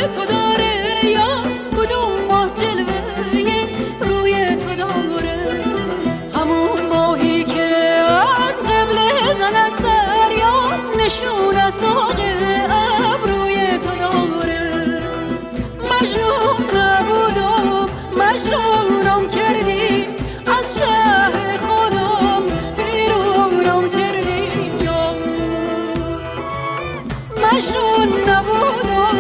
تو داره یا کدوم ماه جلوه روی تو داره؟ همون ماهی که از قبل زند سر یا نشون از داغ ابروی تو داره؟ مجنون نبودم مجنونم کردی از شهر خودم بیرونم کردی یا مجنون نبودم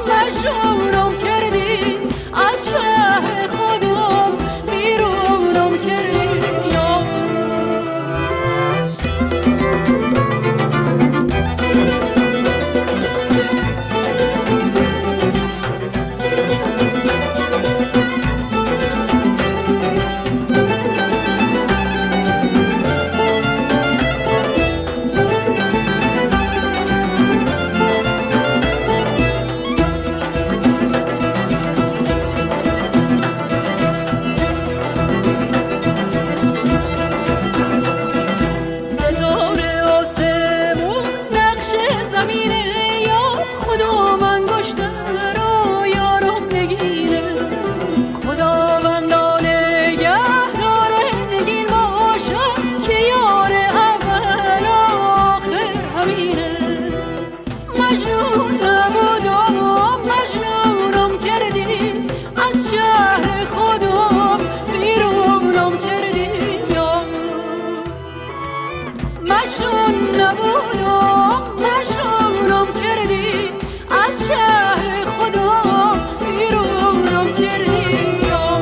مجنونم کردی از شهر خودم بیرونم کردی یا مجنون نبودم مجنونم کردی از شهر خودم بیرونم کردی یا مجنون نبودم مجنونم کردی از شهر خودم بیرونم کردی یا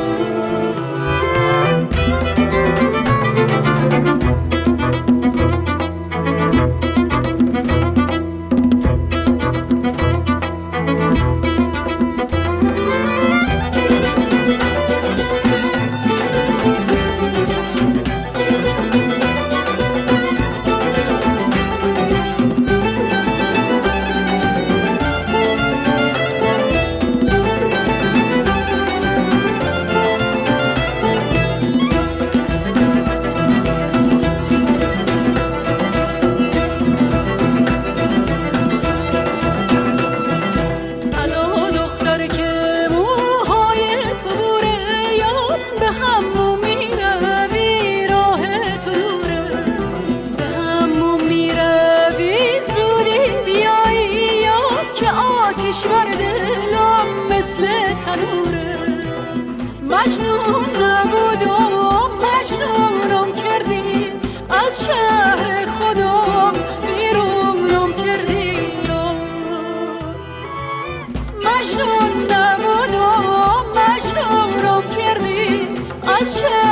بر دلم مثل تنوره مجنون نبودم مجنونم کردی از شهر خودم بیرونم کردی مجنون نبودم مجنونم کردی از شهر